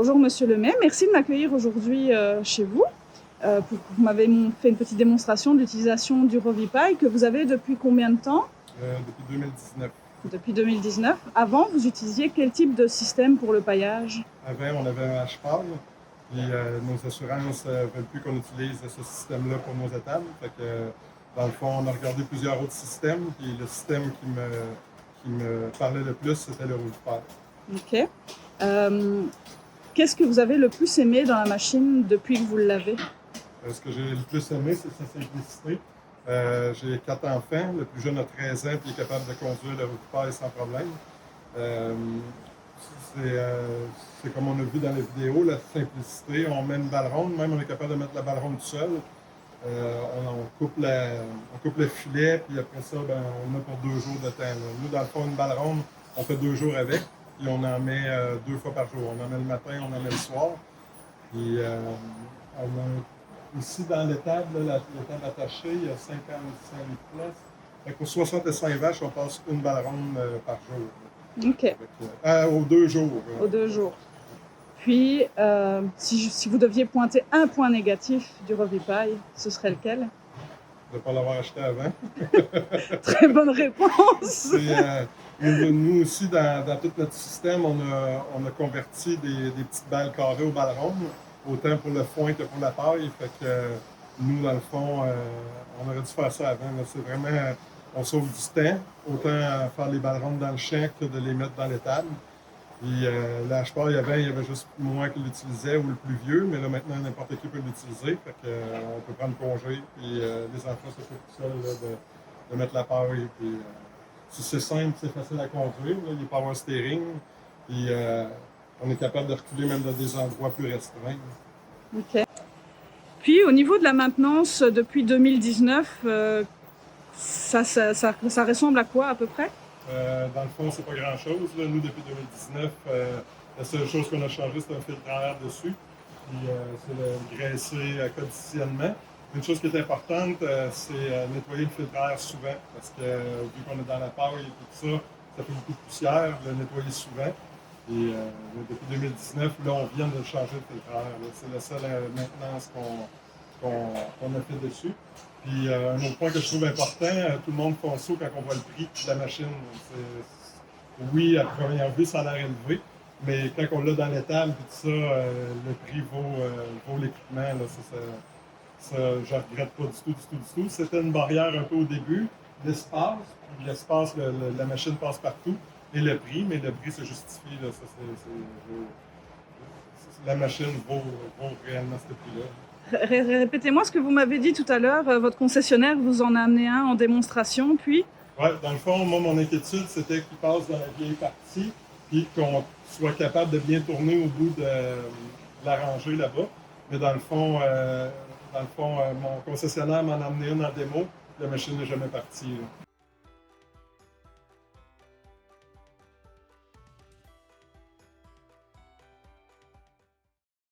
Bonjour Monsieur Lemay, merci de m'accueillir aujourd'hui chez vous. Vous m'avez fait une petite démonstration de l'utilisation du RoviPy que vous avez depuis combien de temps? Depuis 2019. Depuis 2019. Avant, vous utilisiez quel type de système pour le paillage? Avant, on avait un HPAL, puis nos assurances ne veulent plus qu'on utilise ce système-là pour nos étables. Fait que, dans le fond, on a regardé plusieurs autres systèmes, puis le système qui me parlait le plus, c'était le RoviPy. Ok. Qu'est-ce que vous avez le plus aimé dans la machine depuis que vous l'avez? Ce que j'ai le plus aimé, c'est sa simplicité. J'ai 4 enfants, le plus jeune a 13 ans, puis il est capable de conduire le RoviPy sans problème. C'est comme on a vu dans la vidéo, la simplicité. On met une balle ronde, même on est capable de mettre la balle ronde tout seul. On coupe le filet, puis après ça, ben, on a pour 2 jours de temps. Là. Nous, dans le fond, une balle ronde, on fait 2 jours avec, puis on en met 2 fois par jour. On en met le matin, on en met le soir. Puis on a ici dans l'étable, l'étable attachée, il y a 55 places. Fait pour 65 vaches, on passe une balle ronde par jour. Ok. Aux 2 jours. Aux 2 jours. Puis, si vous deviez pointer un point négatif du RoviPy, ce serait lequel? De ne pas l'avoir acheté avant. Très bonne réponse! Nous aussi, dans tout notre système, on a converti des petites balles carrées aux balles rondes, autant pour le foin que pour la paille. Fait que nous, dans le fond, on aurait dû faire ça avant. C'est vraiment, on sauve du temps, autant faire les balles rondes dans le champ que de les mettre dans l'étable. Puis l'HPAL, il y avait juste moi qui l'utilisais ou le plus vieux, mais là maintenant n'importe qui peut l'utiliser. Fait que, on peut prendre congé, puis les enfants s'occupent tout seuls de mettre la paille. Puis c'est simple, c'est facile à conduire. Là, il n'y a pas avoir steering. Puis on est capable de reculer même dans des endroits plus restreints. Ok. Puis au niveau de la maintenance, depuis 2019, ça ressemble à quoi à peu près? Dans le fond, c'est pas grand-chose. Nous, depuis 2019, la seule chose qu'on a changé, c'est un filtre à air dessus. Puis c'est le graisser quotidiennement. Une chose qui est importante, c'est nettoyer le filtre à air souvent. Parce que vu qu'on est dans la paille et tout ça, ça fait beaucoup de poussière, le nettoyer souvent. Et depuis 2019, là, on vient de changer le filtre à air. C'est la seule maintenance qu'on a fait dessus. Puis un autre point que je trouve important, tout le monde pense ça quand on voit le prix de la machine. Oui, à première vue, ça a l'air élevé, mais quand on l'a dans l'étable et tout ça, le prix vaut l'équipement. Ça, je ne regrette pas du tout. C'était une barrière un peu au début, l'espace. La machine passe partout, et le prix, mais le prix se justifie. Là, la machine vaut réellement ce prix-là. Répétez-moi ce que vous m'avez dit tout à l'heure. Votre concessionnaire vous en a amené un en démonstration, puis? Oui, dans le fond, moi, mon inquiétude, c'était qu'il passe dans la vieille partie, puis qu'on soit capable de bien tourner au bout de la rangée là-bas. Mais dans le fond, mon concessionnaire m'en a amené une en démo. La machine n'est jamais partie. Là.